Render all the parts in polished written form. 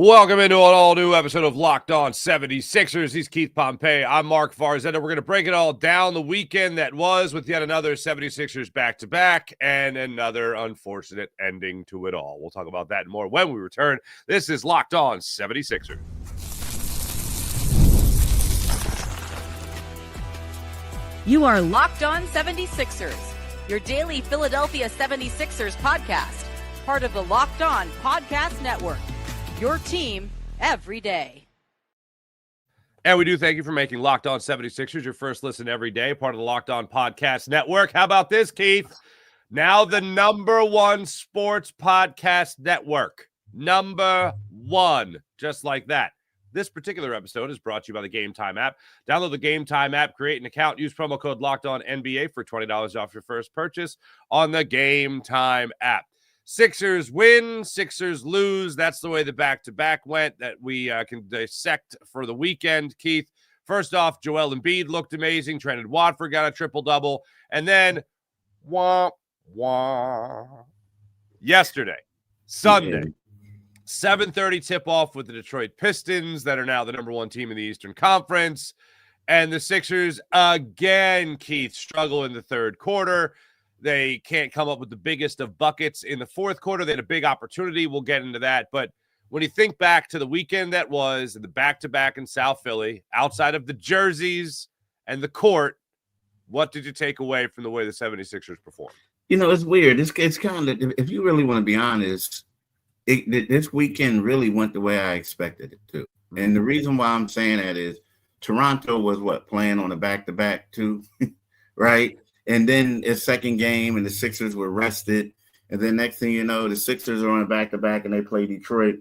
Welcome into an all-new episode of Locked On 76ers. He's Keith Pompey. I'm Marc Farzetta. We're going to break it all down the weekend that was with yet another 76ers back-to-back and another unfortunate ending to it all. We'll talk about that and more when we return. This is Locked On 76ers. You are Locked On 76ers, your daily Philadelphia 76ers podcast, part of the Locked On Podcast Network. Your team every day. And we do thank you for making Locked On 76ers your first listen every day, part of the Locked On Podcast Network. How about this, Keith? Now the number one sports podcast network. Number one. Just like that. This particular episode is brought to you by the GameTime app. Download the GameTime app, create an account, use promo code LOCKEDONNBA for $20 off your first purchase on the GameTime app. Sixers win, Sixers lose. That's the way the back-to-back went that we can dissect for the weekend, Keith. First off, Joel Embiid looked amazing. Trendon Watford got a triple-double. And then, yesterday, Sunday, 7:30 tip-off with the Detroit Pistons that are now the number one team in the Eastern Conference. And the Sixers, again, Keith, struggle in the third quarter. They can't come up with the biggest of buckets in the fourth quarter. They had a big opportunity. We'll get into that. But when you think back to the weekend that was, and the back-to-back in South Philly, outside of the jerseys and the court, what did you take away from the way the 76ers performed? You know, it's weird. It's kind of, if you really want to be honest, this weekend really went the way I expected it to. And the reason why I'm saying that is Toronto was, playing on a back-to-back too, right? And then a second game, and the Sixers were rested. And then next thing you know, the Sixers are on a back-to-back, and they play Detroit.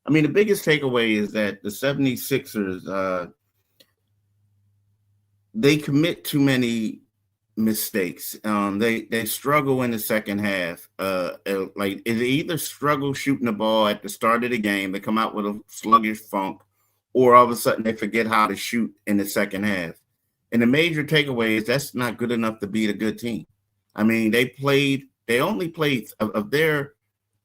I mean, the biggest takeaway is that the 76ers, they commit too many mistakes. They struggle in the second half. They either struggle shooting the ball at the start of the game, they come out with a sluggish funk, or all of a sudden they forget how to shoot in the second half. And the major takeaway is that's not good enough to beat a good team. I mean, they only played of their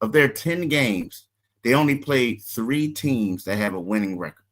10 games, they only played 3 teams that have a winning record.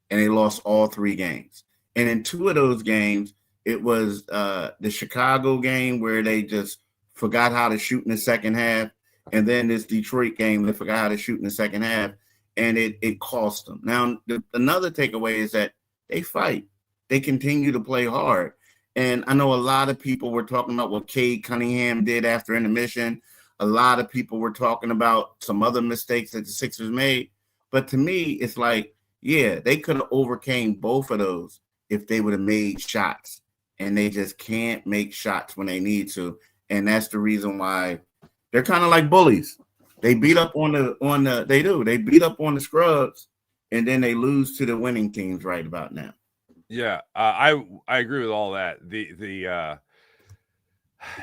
And they lost all 3 games. And in 2 of those games, it was the Chicago game where they just forgot how to shoot in the second half. And then this Detroit game, they forgot how to shoot in the second half. And it cost them. Now, another takeaway is that they fight. They continue to play hard. And I know a lot of people were talking about what Cade Cunningham did after intermission. A lot of people were talking about some other mistakes that the Sixers made. But to me, it's like, yeah, they could have overcame both of those if they would have made shots. And they just can't make shots when they need to. And that's the reason why they're kind of like bullies. They beat up they beat up on the scrubs, and then they lose to the winning teams right about now. Yeah, I agree with all that.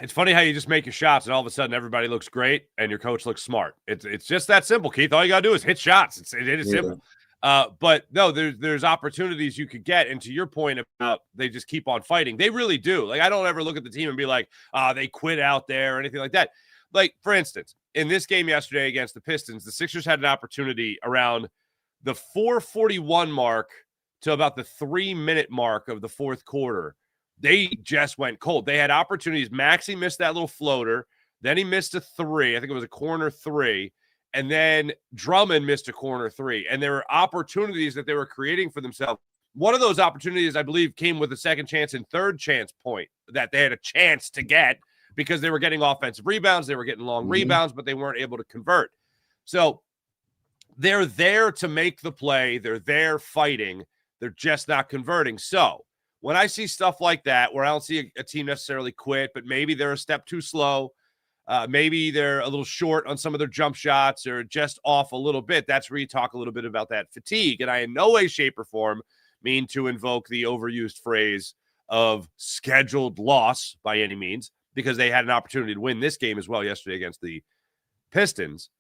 It's funny how you just make your shots and all of a sudden everybody looks great and your coach looks smart. It's just that simple, Keith. All you gotta do is hit shots. It is simple. But no, there's opportunities you could get. And to your point about they just keep on fighting, they really do. Like, I don't ever look at the team and be like, they quit out there or anything like that. Like, for instance, in this game yesterday against the Pistons, the Sixers had an opportunity around the 4:41 mark to about the 3-minute mark of the fourth quarter. They just went cold. They had opportunities. Maxey missed that little floater. Then he missed a 3. I think it was a corner 3. And then Drummond missed a corner 3. And there were opportunities that they were creating for themselves. One of those opportunities, I believe, came with a second chance and third chance point that they had a chance to get because they were getting offensive rebounds. They were getting long rebounds, but they weren't able to convert. So they're there to make the play. They're there fighting. They're just not converting. So when I see stuff like that, where I don't see a team necessarily quit, but maybe they're a step too slow, maybe they're a little short on some of their jump shots or just off a little bit, that's where you talk a little bit about that fatigue. And I in no way, shape, or form mean to invoke the overused phrase of scheduled loss by any means, because they had an opportunity to win this game as well yesterday against the Pistons.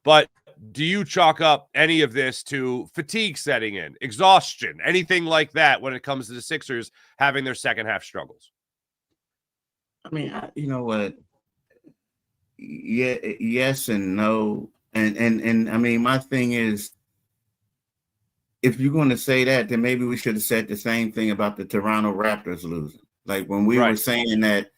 But do you chalk up any of this to fatigue setting in, exhaustion, anything like that when it comes to the Sixers having their second half struggles? I mean, you know what? Yeah, yes and no. And I mean, my thing is, if you're going to say that, then maybe we should have said the same thing about the Toronto Raptors losing. Like when we were saying that,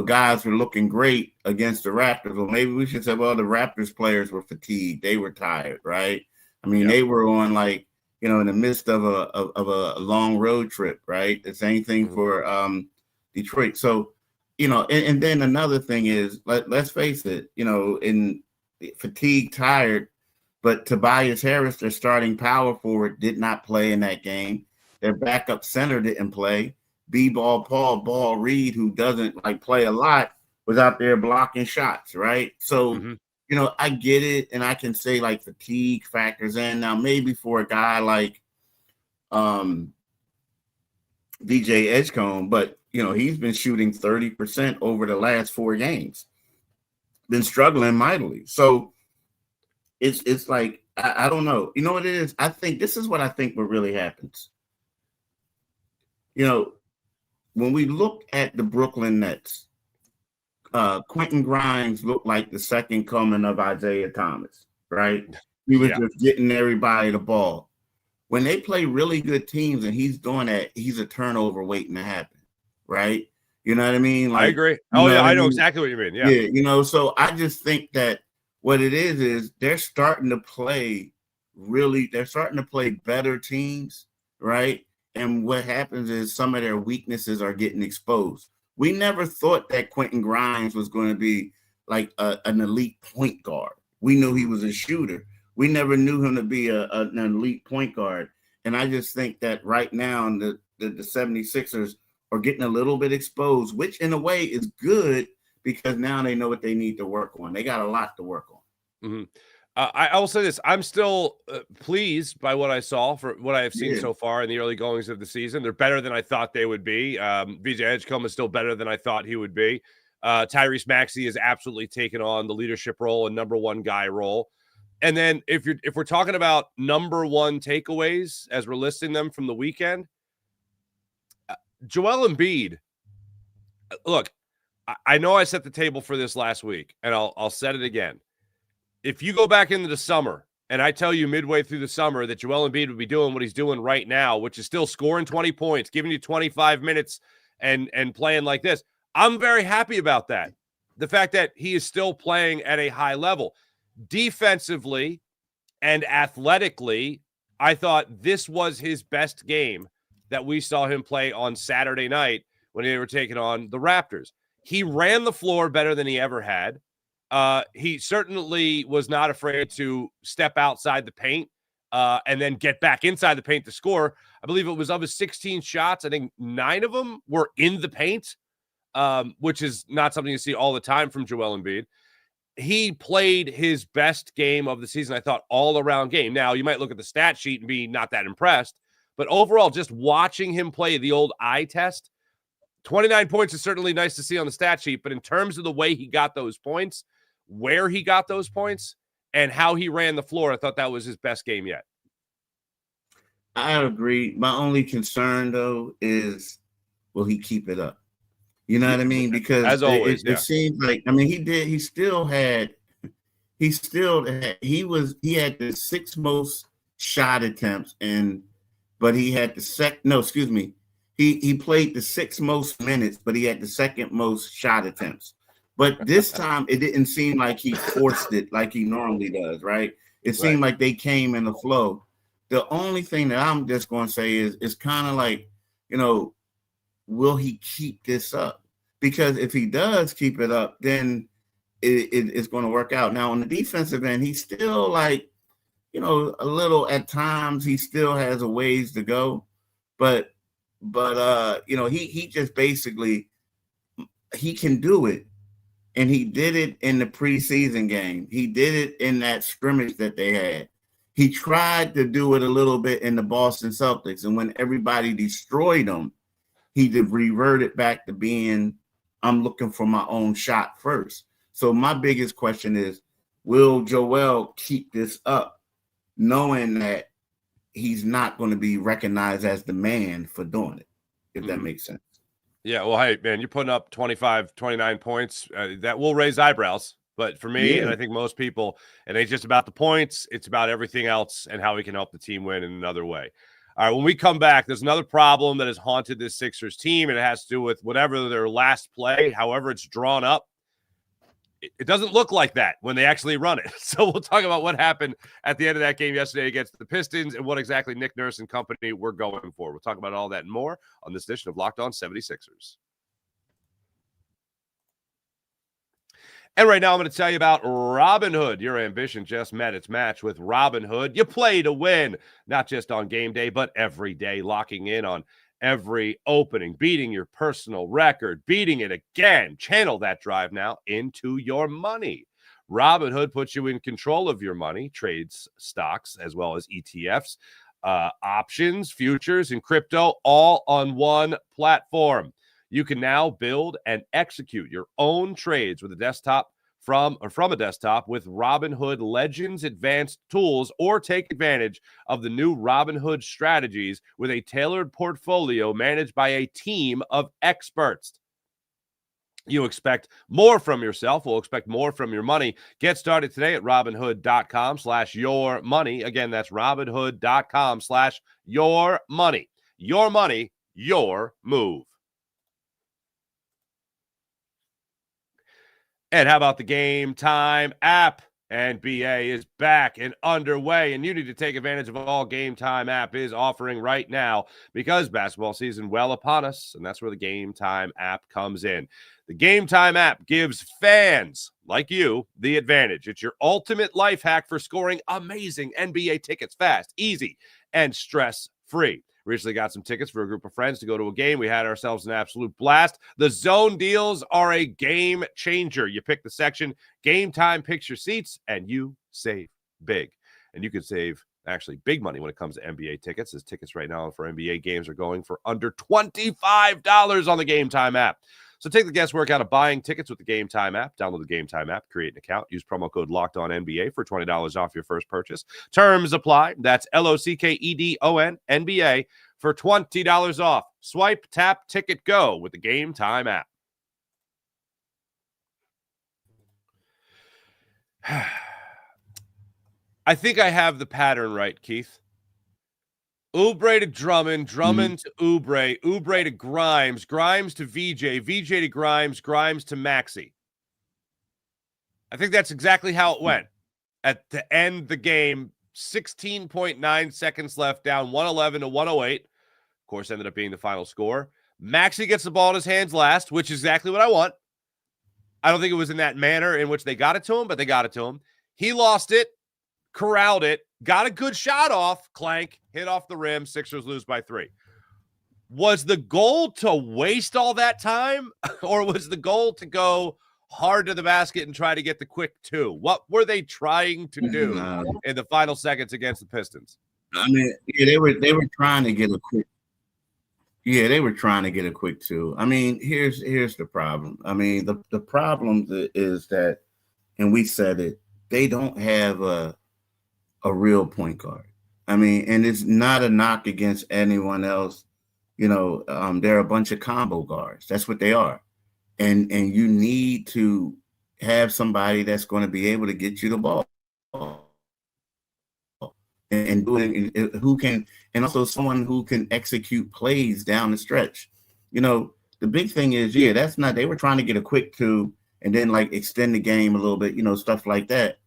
guys were looking great against the Raptors. Well, maybe we should say, well, the Raptors players were fatigued. They were tired, right? I mean, they were on in the midst of a long road trip, right? The same thing for Detroit. So, and then another thing is, let's face it, in fatigue, tired, but Tobias Harris, their starting power forward, did not play in that game. Their backup center didn't play. Ball Reed, who doesn't play a lot, was out there blocking shots, right? So, I get it, and I can say fatigue factors in. Now, maybe for a guy like DJ Edgecombe, but he's been shooting 30% over the last 4 games, been struggling mightily. So it's like I don't know. You know what it is? I think this is what really happens. When we look at the Brooklyn Nets, Quentin Grimes looked like the second coming of Isaiah Thomas, right? He was just getting everybody the ball. When they play really good teams and he's doing that, he's a turnover waiting to happen, right? You know what I mean? I agree. I know exactly what you mean. Yeah. So I just think that what it is they're starting to play better teams, right? And what happens is some of their weaknesses are getting exposed. We never thought that Quentin Grimes was going to be like an elite point guard. We knew he was a shooter. We never knew him to be an elite point guard. And I just think that right now the 76ers are getting a little bit exposed, which in a way is good because now they know what they need to work on. They got a lot to work on. Mm-hmm. I will say this. I'm still pleased by what I saw for what I have seen so far in the early goings of the season. They're better than I thought they would be. VJ Edgecombe is still better than I thought he would be. Tyrese Maxey has absolutely taken on the leadership role and number one guy role. And then if we're talking about number one takeaways as we're listing them from the weekend, Joel Embiid. Look, I know I set the table for this last week, and I'll set it again. If you go back into the summer and I tell you midway through the summer that Joel Embiid would be doing what he's doing right now, which is still scoring 20 points, giving you 25 minutes and playing like this, I'm very happy about that. The fact that he is still playing at a high level. Defensively and athletically, I thought this was his best game that we saw him play on Saturday night when they were taking on the Raptors. He ran the floor better than he ever had. He certainly was not afraid to step outside the paint and then get back inside the paint to score. I believe it was of his 16 shots, I think 9 of them were in the paint, which is not something you see all the time from Joel Embiid. He played his best game of the season, I thought, all-around game. Now, you might look at the stat sheet and be not that impressed, but overall, just watching him play the old eye test, 29 points is certainly nice to see on the stat sheet, but in terms of the way he got those points, where he got those points, and how he ran the floor, I thought that was his best game yet. I agree. My only concern, though, is will he keep it up? You know what I mean? Because as always, it seems like, I mean, he had the 6th most shot attempts, but he had he played the 6th most minutes, but he had the 2nd most shot attempts. But this time, it didn't seem like he forced it like he normally does, right? It seemed like they came in the flow. The only thing that I'm just going to say is it's kind of like, will he keep this up? Because if he does keep it up, then it's going to work out. Now, on the defensive end, he's still a little at times, he still has a ways to go. But he just basically, he can do it. And he did it in the preseason game. He did it in that scrimmage that they had. He tried to do it a little bit in the Boston Celtics. And when everybody destroyed him, he reverted back to being, I'm looking for my own shot first. So my biggest question is, will Joel keep this up, knowing that he's not going to be recognized as the man for doing it, if that makes sense? Yeah, well, hey, man, you're putting up 25, 29 points. That will raise eyebrows. But for me, and I think most people, it ain't just about the points. It's about everything else and how we can help the team win in another way. All right, when we come back, there's another problem that has haunted this Sixers team, and it has to do with whatever their last play, however it's drawn up. It doesn't look like that when they actually run it. So we'll talk about what happened at the end of that game yesterday against the Pistons and what exactly Nick Nurse and company were going for. We'll talk about all that and more on this edition of Locked On 76ers. And right now, I'm going to tell you about Robinhood. Your ambition just met its match with Robinhood. You play to win, not just on game day, but every day, locking in on every opening, beating your personal record, beating it again. Channel that drive now into your money. Robinhood puts you in control of your money, trades stocks as well as ETFs, options, futures, and crypto, all on one platform. You can now build and execute your own trades with a desktop from a desktop with Robinhood Legends advanced tools, or take advantage of the new Robinhood strategies with a tailored portfolio managed by a team of experts. You expect more from yourself. We'll expect more from your money. Get started today at Robinhood.com/yourmoney. Again, that's Robinhood.com/yourmoney. Your money, your move. And how about the GameTime app? NBA is back and underway, and you need to take advantage of all GameTime app is offering right now, because basketball season well upon us, and that's where the GameTime app comes in. The GameTime app gives fans like you the advantage. It's your ultimate life hack for scoring amazing NBA tickets fast, easy, and stress-free. Recently got some tickets for a group of friends to go to a game. We had ourselves an absolute blast. The zone deals are a game changer. You pick the section, GameTime picks your seats, and you save big. And you can save actually big money when it comes to NBA tickets, as tickets right now for NBA games are going for under $25 on the GameTime app. So take the guesswork out of buying tickets with the GameTime app. Download the GameTime app, create an account, use promo code LOCKEDONNBA for $20 off your first purchase. Terms apply. That's LOCKEDON NBA for $20 off. Swipe, tap, ticket, go with the GameTime app. I think I have the pattern right, Keith. Oubre to Drummond, Drummond to Oubre, Oubre to Grimes, Grimes to VJ, VJ to Grimes, Grimes to Maxey. I think that's exactly how it went. At the end of the game, 16.9 seconds left, down 111 to 108. Of course, ended up being the final score. Maxey gets the ball in his hands last, which is exactly what I want. I don't think it was in that manner in which they got it to him, but they got it to him. He lost it, corralled it, got a good shot off, clank, hit off the rim, Sixers lose by 3. Was the goal to waste all that time, or was the goal to go hard to the basket and try to get the quick 2? What were they trying to do in the final seconds against the Pistons? I mean, yeah, they were trying to get a quick. Yeah, they were trying to get a quick 2. I mean, here's the problem. I mean, the problem is that, and we said it, they don't have a real point guard. I mean, and it's not a knock against anyone else. You know, they're a bunch of combo guards. That's what they are. And you need to have somebody that's going to be able to get you the ball and do it, who can, and also someone who can execute plays down the stretch. You know, the big thing is, yeah, that's not, they were trying to get a quick 2 and then like extend the game a little bit, you know, stuff like that.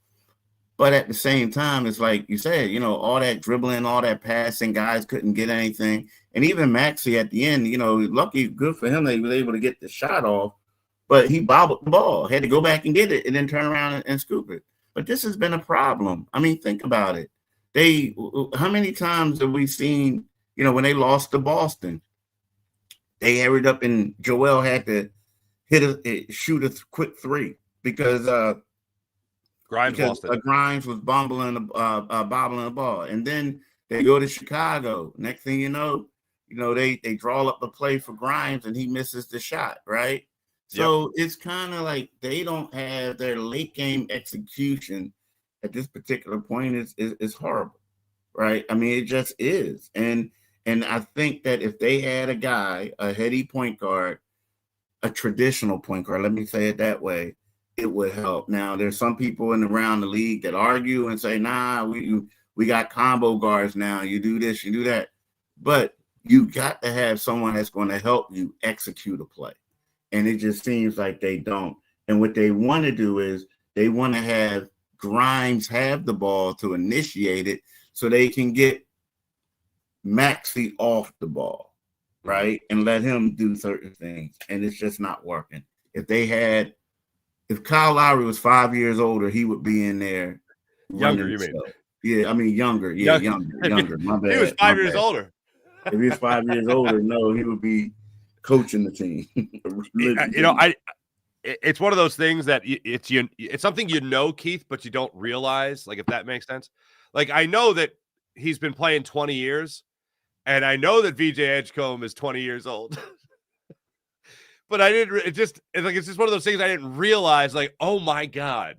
But at the same time, it's like you said, you know, all that dribbling, all that passing, guys couldn't get anything. And even Maxey at the end, you know, lucky, good for him that he was able to get the shot off, but he bobbled the ball, had to go back and get it and then turn around and scoop it. But this has been a problem. I mean, think about it. How many times have we seen, you know, when they lost to Boston, they hurried up and Joel had to shoot a quick 3 because Grimes lost it. Grimes was bobbling the ball, and then they go to Chicago. Next thing you know, they draw up the play for Grimes, and he misses the shot. Right, so It's kind of like they don't have their late game execution at this particular point is horrible, right? I mean, it just is, and I think that if they had a guy, a heady point guard, a traditional point guard, let me say it that way, it would help. Now, there's some people around the league that argue and say, nah, we got combo guards now. You do this, you do that. But you got to have someone that's going to help you execute a play. And it just seems like they don't. And what they want to do is they want to have Grimes have the ball to initiate it so they can get Maxey off the ball, right? And let him do certain things. And it's just not working. If Kyle Lowry was 5 years older, he would be in there. Younger, you mean? Yeah, I mean younger. Yeah, younger. My bad. He was 5 years older. If he was 5 years older, no, he would be coaching the team. It's one of those things that it's something Keith, but you don't realize, like, if that makes sense. Like, I know that he's been playing 20 years, and I know that VJ Edgecombe is 20 years old. But I didn't. It's just one of those things I didn't realize. Like, oh my God,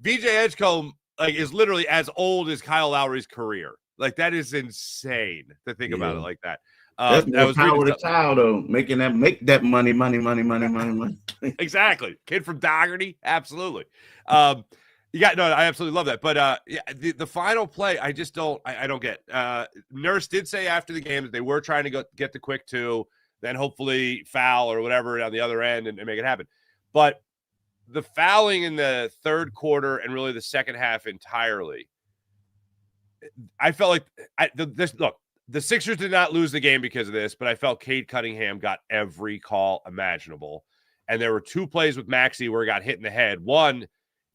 VJ Edgecombe is literally as old as Kyle Lowry's career. Like, that is insane to think about it like that. That's more power to child, though. Make that money. Exactly. Kid from Dougherty. Absolutely. I absolutely love that. But the final play, I just don't get. Nurse did say after the game that they were trying to get the quick 2, then hopefully foul or whatever on the other end and make it happen. But the fouling in the third quarter and really the second half entirely, I felt like the Sixers did not lose the game because of this, but I felt Cade Cunningham got every call imaginable. And there were 2 plays with Maxey where he got hit in the head. One,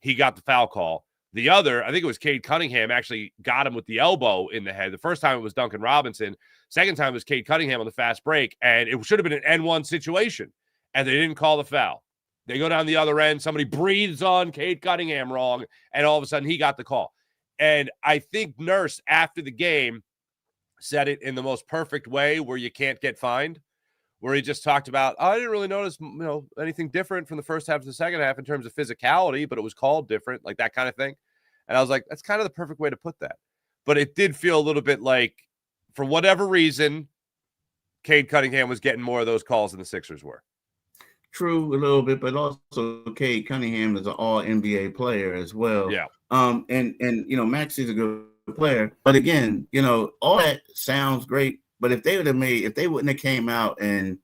he got the foul call. The other, I think it was Cade Cunningham, actually got him with the elbow in the head. The first time it was Duncan Robinson. Second time it was Cade Cunningham on the fast break. And it should have been an N1 situation. And they didn't call the foul. They go down the other end. Somebody breathes on Cade Cunningham wrong. And all of a sudden he got the call. And I think Nurse, after the game, said it in the most perfect way where you can't get fined, where he just talked about, I didn't really notice, anything different from the first half to the second half in terms of physicality, but it was called different, like that kind of thing. And I was like, that's kind of the perfect way to put that. But it did feel a little bit like, for whatever reason, Cade Cunningham was getting more of those calls than the Sixers were. True, a little bit, but also Cade Cunningham is an all NBA player as well. Yeah. And Maxey's a good player. But again, all that sounds great. But if they wouldn't have came out and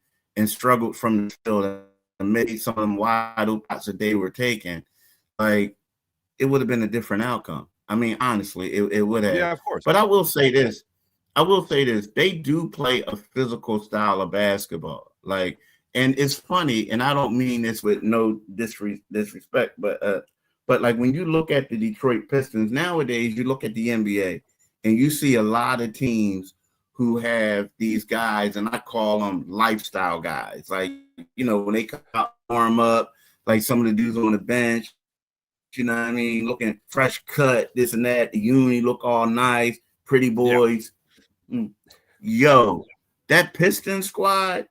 struggled from the field and made some of them wide open shots that they were taking, like, it would have been a different outcome. I mean, honestly, it would have. Yeah, of course. But I will say this. They do play a physical style of basketball. Like, and it's funny, and I don't mean this with no disrespect, but like when you look at the Detroit Pistons nowadays, you look at the NBA and you see a lot of teams who have these guys, and I call them lifestyle guys. Like, when they come out, warm up, like some of the dudes on the bench, you know what I mean, looking fresh cut, this and that, the uni look all nice, pretty boys. Yeah. Yo, that Pistons squad,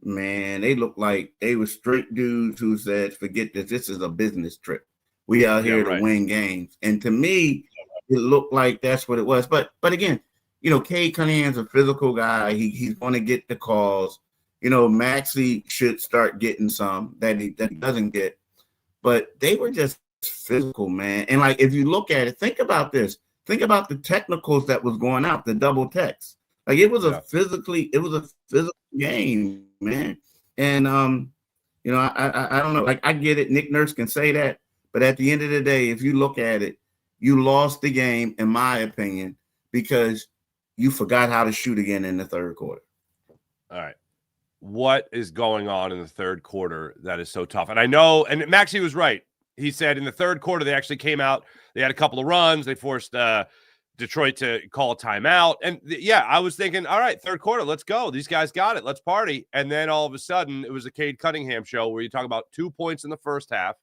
man, they look like they were straight dudes who said, forget this. This is a business trip. We out here to win games. And to me, it looked like that's what it was. But again, Cade Cunningham's a physical guy. He's going to get the calls. Maxey should start getting some that he doesn't get. But they were just physical, man. And like, if you look at it, think about this. Think about the technicals that was going out, the double text. Like, it was a physical game, man. And I don't know. Like, I get it. Nick Nurse can say that. But at the end of the day, if you look at it, you lost the game, in my opinion, because you forgot how to shoot again in the third quarter. All right. What is going on in the third quarter that is so tough? And I know, and Maxey was right. He said in the third quarter, they actually came out. They had a couple of runs. They forced Detroit to call a timeout. And I was thinking, all right, third quarter, let's go. These guys got it. Let's party. And then all of a sudden, it was a Cade Cunningham show where you talk about 2 points in the first half,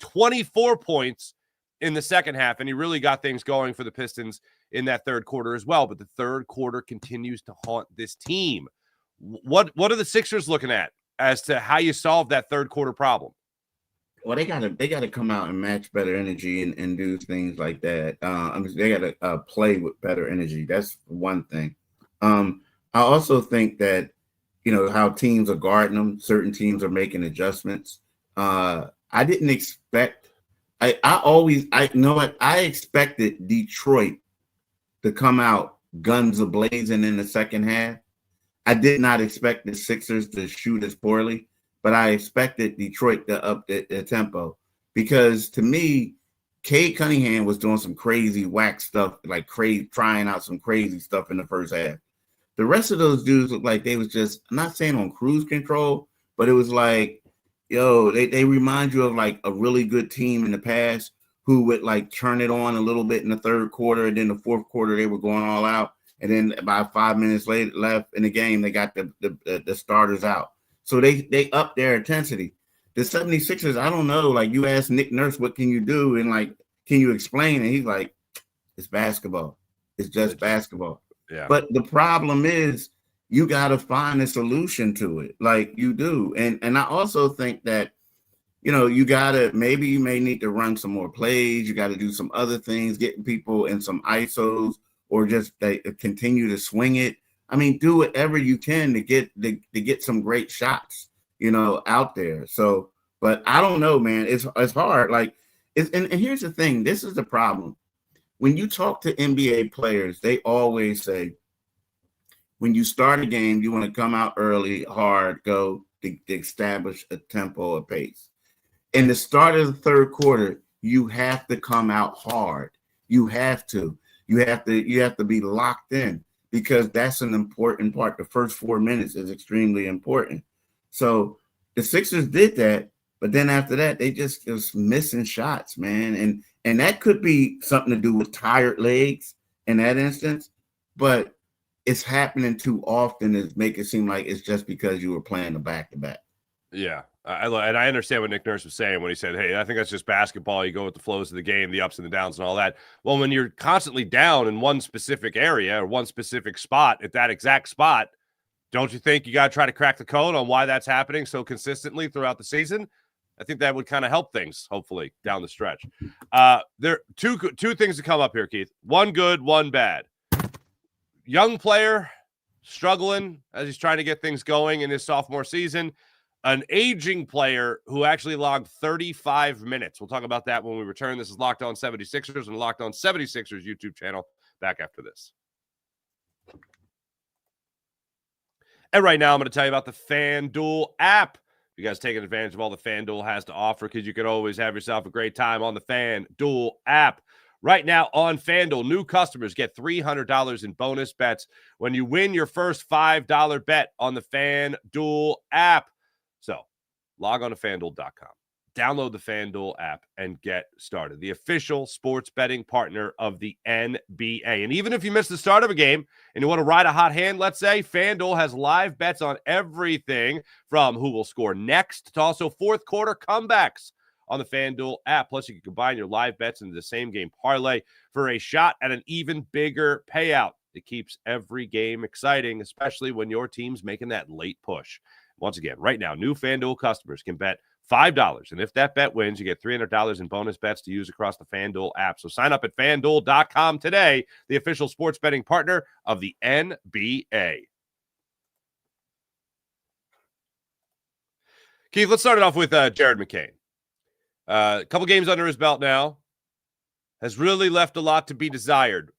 24 points in the second half. And he really got things going for the Pistons in that third quarter as well. But the third quarter continues to haunt this team. What are the Sixers looking at as to how you solve that third quarter problem? Well, they gotta come out and match better energy and do things like that. They gotta play with better energy. That's one thing. I also think that how teams are guarding them. Certain teams are making adjustments. I I didn't expect. I know what I expected Detroit to come out guns a-blazing in the second half. I did not expect the Sixers to shoot as poorly, but I expected Detroit to up the tempo because to me, Cade Cunningham was doing some crazy whack stuff, like trying out some crazy stuff in the first half. The rest of those dudes looked like they was just, I'm not saying on cruise control, but it was like, yo, they remind you of like a really good team in the past who would like turn it on a little bit in the third quarter, and then the fourth quarter they were going all out. And then about 5 minutes left in the game, they got the starters out. So they upped their intensity. The 76ers, I don't know. Like you asked Nick Nurse, what can you do? And like, can you explain? And he's like, it's basketball. It's just basketball. Yeah. But the problem is you got to find a solution to it. Like you do. And I also think that, you know, you may need to run some more plays. You got to do some other things, getting people in some ISOs or just continue to swing it. I mean, do whatever you can to get some great shots, you know, out there. So, but I don't know, man. It's hard. Like, and here's the thing. This is the problem. When you talk to NBA players, they always say, when you start a game, you want to come out early, hard, go to establish a tempo, a pace. In the start of the third quarter, you have to come out hard. You have to. You have to be locked in because that's an important part. The first 4 minutes is extremely important. So the Sixers did that, but then after that, they just was missing shots, man. And that could be something to do with tired legs in that instance, but it's happening too often to make it seem like it's just because you were playing a back-to-back. Yeah. And I understand what Nick Nurse was saying when he said, hey, I think that's just basketball. You go with the flows of the game, the ups and the downs and all that. Well, when you're constantly down in one specific area or one specific spot at that exact spot, don't you think you got to try to crack the code on why that's happening so consistently throughout the season? I think that would kind of help things, hopefully, down the stretch. There are two things to come up here, Keith. One good, one bad. Young player struggling as he's trying to get things going in his sophomore season. An aging player who actually logged 35 minutes. We'll talk about that when we return. This is Locked On 76ers and Locked On 76ers YouTube channel. Back after this. And right now, I'm going to tell you about the FanDuel app. You guys taking advantage of all the FanDuel has to offer because you can always have yourself a great time on the FanDuel app. Right now on FanDuel, new customers get $300 in bonus bets when you win your first $5 bet on the FanDuel app. So log on to FanDuel.com, download the FanDuel app, and get started. The official sports betting partner of the NBA. And even if you miss the start of a game and you want to ride a hot hand, let's say, FanDuel has live bets on everything from who will score next to also fourth quarter comebacks on the FanDuel app. Plus, you can combine your live bets into the same game parlay for a shot at an even bigger payout. It keeps every game exciting, especially when your team's making that late push. Once again, right now, new FanDuel customers can bet $5. And if that bet wins, you get $300 in bonus bets to use across the FanDuel app. So sign up at FanDuel.com today, the official sports betting partner of the NBA. Keith, let's start it off with Jared McCain. A couple games under his belt now. Has really left a lot to be desired.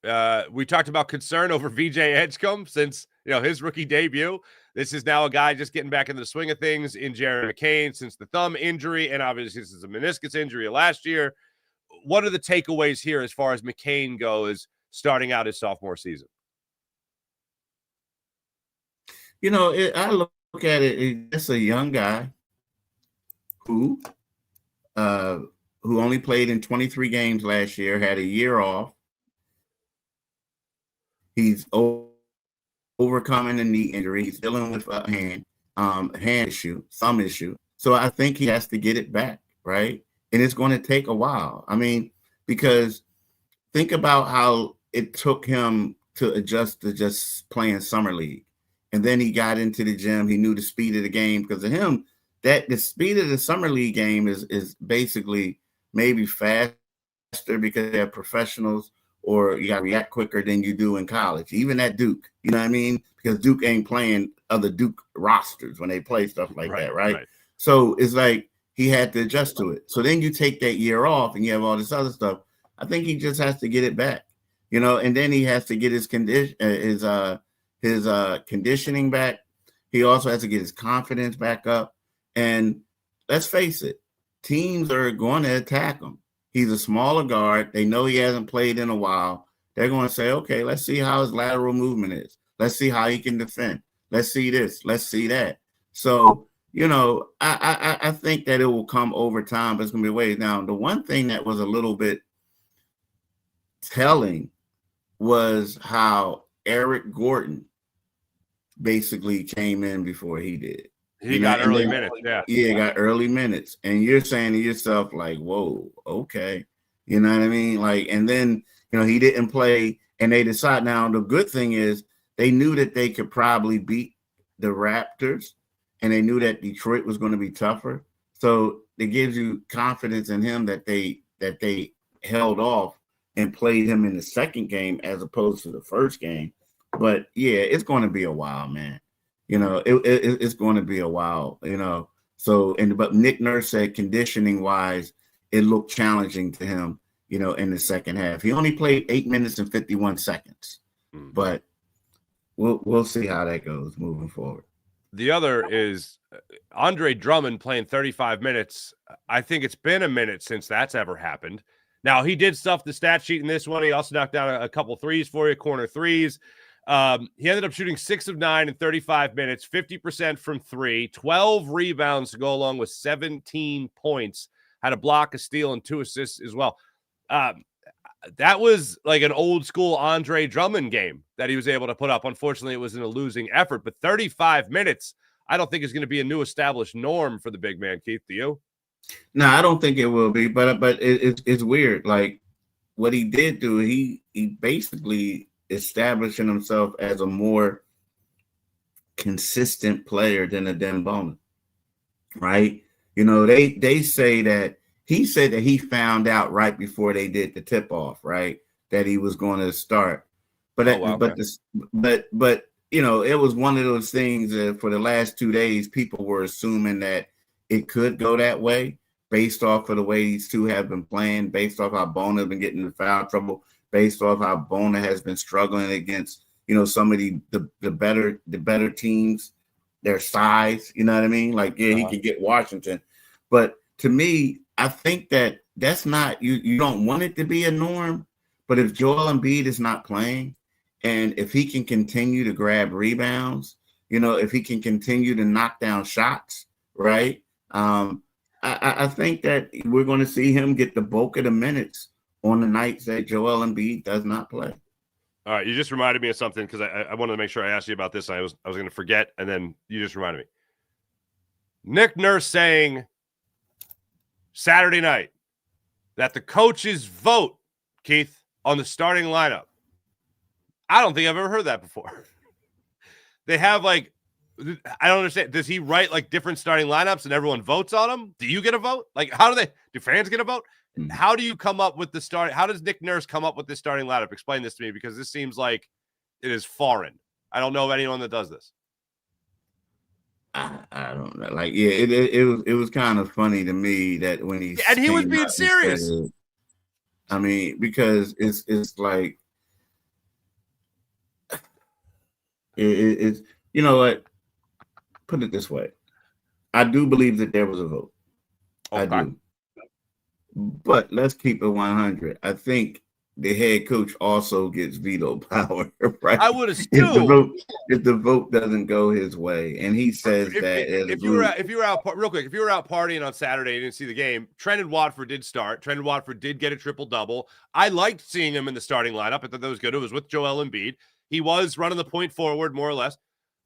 We talked about concern over VJ Edgecombe since his rookie debut. This is now a guy just getting back into the swing of things in Jared McCain since the thumb injury, and obviously this is a meniscus injury last year. What are the takeaways here as far as McCain goes starting out his sophomore season? I look at it, it's a young guy who only played in 23 games last year, had a year off. He's overcoming a knee injury. He's dealing with a hand issue, thumb issue. So I think he has to get it back, right? And it's going to take a while. I mean, because think about how it took him to adjust to just playing summer league. And then he got into the gym. He knew the speed of the game because of him. That the speed of the summer league game is basically maybe faster because they're professionals, or you got to react quicker than you do in college, even at Duke. You know what I mean? Because Duke ain't playing other Duke rosters when they play stuff like that, right? So it's like he had to adjust to it. So then you take that year off and you have all this other stuff. I think he just has to get it back, and then he has to get his conditioning back. He also has to get his confidence back up. And let's face it, teams are going to attack him. He's a smaller guard. They know he hasn't played in a while. They're going to say, okay, let's see how his lateral movement is. Let's see how he can defend. Let's see this. Let's see that. So, I think that it will come over time, but it's going to be ways. Now, the one thing that was a little bit telling was how Eric Gordon basically came in before he did. He got early minutes, yeah. Yeah, got early minutes. And you're saying to yourself, like, whoa, okay. You know what I mean? Like, and then, he didn't play, and they decide. Now, the good thing is they knew that they could probably beat the Raptors, and they knew that Detroit was going to be tougher. So it gives you confidence in him that they held off and played him in the second game as opposed to the first game. But yeah, it's going to be a while, man. It's going to be a while, So, but Nick Nurse said conditioning wise, it looked challenging to him, in the second half. He only played 8 minutes and 51 seconds, but we'll see how that goes moving forward. The other is Andre Drummond playing 35 minutes. I think it's been a minute since that's ever happened. Now, he did stuff the stat sheet in this one. He also knocked down a couple threes for you, corner threes. He ended up shooting 6 of 9 in 35 minutes, 50% from 3, 12 rebounds to go along with 17 points, had a block, a steal, and 2 assists as well. That was like an old school Andre Drummond game that he was able to put up. Unfortunately, it was in a losing effort, but 35 minutes, I don't think is going to be a new established norm for the big man. Keith, do you? No, I don't think it will be, but it's weird. Like what he did do, he basically establishing himself as a more consistent player than a Dembona, right? They say that he said that he found out right before they did the tip off, right, that he was going to start. But it was one of those things that for the last 2 days, people were assuming that it could go that way based off of the way these two have been playing, based off how Bona has been getting in foul trouble, based off how Bona has been struggling against, some of the better teams, their size, you know what I mean? Like, yeah, he could get Washington. But to me, I think that that's not, you don't want it to be a norm, but if Joel Embiid is not playing and if he can continue to grab rebounds, if he can continue to knock down shots, right? I think that we're going to see him get the bulk of the minutes on the nights that Joel Embiid does not play. All right, you just reminded me of something because I wanted to make sure I asked you about this. I was going to forget, and then you just reminded me. Nick Nurse saying Saturday night that the coaches vote, Keith, on the starting lineup. I don't think I've ever heard that before. They have I don't understand. Does he write like different starting lineups and everyone votes on them? Do you get a vote? Like, do fans get a vote? How do you come up with the start? How does Nick Nurse come up with this starting lineup? Explain this to me because this seems like it is foreign. I don't know of anyone that does this. I don't know. Like, yeah, it was kind of funny to me that when he was being serious. I mean, because it's like it's you know what? Put it this way. I do believe that there was a vote. Okay. I do. But let's keep it 100. I think the head coach also gets veto power, right? I would assume if the vote doesn't go his way, and he says if you were out real quick, if you were out partying on Saturday and didn't see the game, Trendon Watford did start. Trendon Watford did get a triple double. I liked seeing him in the starting lineup. I thought that was good. It was with Joel Embiid. He was running the point forward more or less.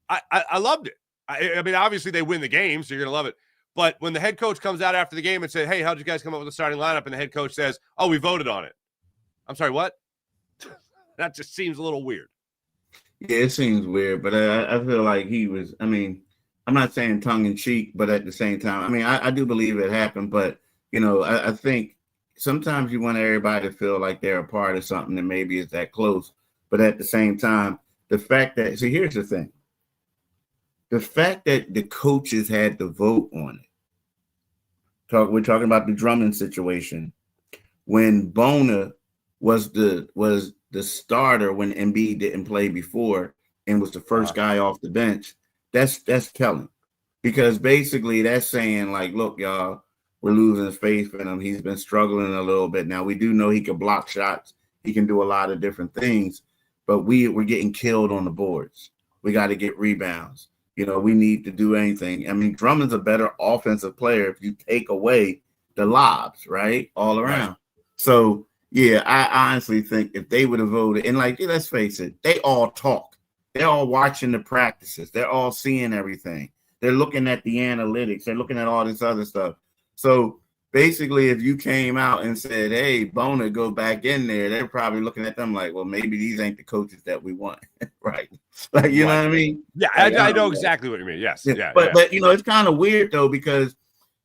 I loved it. I mean, obviously they win the game, so you're gonna love it. But when the head coach comes out after the game and said, "Hey, how'd you guys come up with the starting lineup?" and the head coach says, "Oh, we voted on it." I'm sorry, what? That just seems a little weird. Yeah, it seems weird, but I feel like he was, I mean, I'm not saying tongue in cheek, but at the same time, I mean, I do believe it happened, but, I think sometimes you want everybody to feel like they're a part of something that maybe is that close. But at the same time, the fact that, see, here's the thing. The fact that the coaches had to vote on it, we're talking about the Drummond situation. When Bona was the starter when Embiid didn't play before and was the first guy off the bench, that's telling. Because basically that's saying, like, look, y'all, we're losing faith in him. He's been struggling a little bit. Now, we do know he can block shots. He can do a lot of different things, but we're getting killed on the boards. We got to get rebounds. You know, we need to do anything. I mean, Drummond's a better offensive player if you take away the lobs, right? All around. Right. So, yeah, I honestly think if they would have voted, and like, let's face it, they all talk. They're all watching the practices. They're all seeing everything. They're looking at the analytics. They're looking at all this other stuff. So basically, if you came out and said, hey, Bona, go back in there, they're probably looking at them like, well, maybe these ain't the coaches that we want. Right. Like, you know what I mean? Yeah, like, I know exactly what you mean. Yes. Yeah. But you know, it's kind of weird, though, because,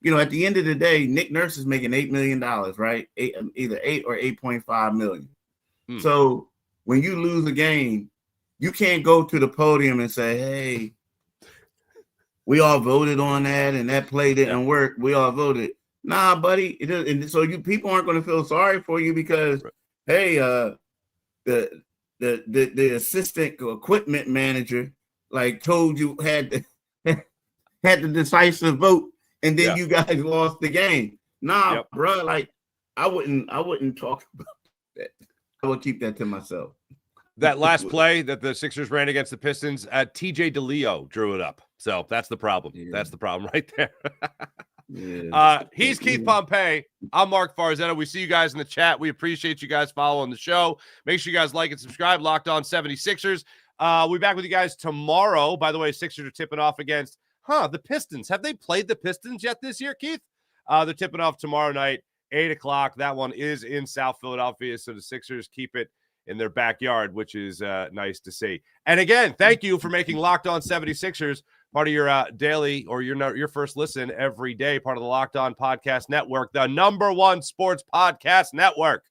you know, at the end of the day, Nick Nurse is making $8 million, right? Either 8 or 8.5 million. So when you lose a game, you can't go to the podium and say, hey, we all voted on that and that play didn't work. We all voted. Nah, buddy. And so people aren't going to feel sorry for you because, hey, the assistant equipment manager like told you had the decisive vote, and then you guys lost the game. Nah, bro. Like I wouldn't talk about that. I would keep that to myself. That last play that the Sixers ran against the Pistons, TJ DeLeo drew it up. So that's the problem. Yeah. That's the problem right there. He's Keith Pompey. I'm Marc Farzetta. We see you guys in the chat. We appreciate you guys following the show. Make sure you guys like and subscribe. Locked On 76ers. We'll be back with you guys tomorrow. By the way, Sixers are tipping off against the Pistons. Have they played the Pistons yet this year, Keith? They're tipping off tomorrow night, 8 o'clock. That one is in South Philadelphia, so the Sixers keep it in their backyard, which is nice to see. And again, thank you for making Locked On 76ers part of your daily or your first listen every day, part of the Locked On Podcast Network, the #1 sports podcast network.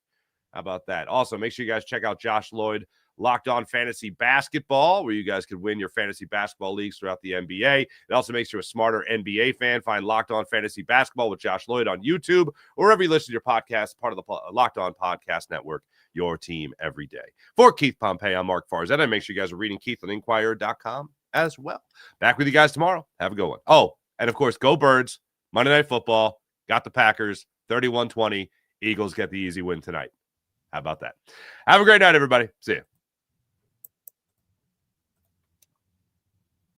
How about that? Also, make sure you guys check out Josh Lloyd, Locked On Fantasy Basketball, where you guys could win your fantasy basketball leagues throughout the NBA. It also makes you a smarter NBA fan. Find Locked On Fantasy Basketball with Josh Lloyd on YouTube, or wherever you listen to your podcast, part of the Locked On Podcast Network, your team every day. For Keith Pompey, I'm Marc Farzetta. Make sure you guys are reading Keith on Inquirer.com as well. Back with you guys tomorrow. Have a good one. Oh, and of course, go Birds. Monday Night Football. Got the Packers 31-20. Eagles get the easy win tonight. How about that? Have a great night, everybody. See you.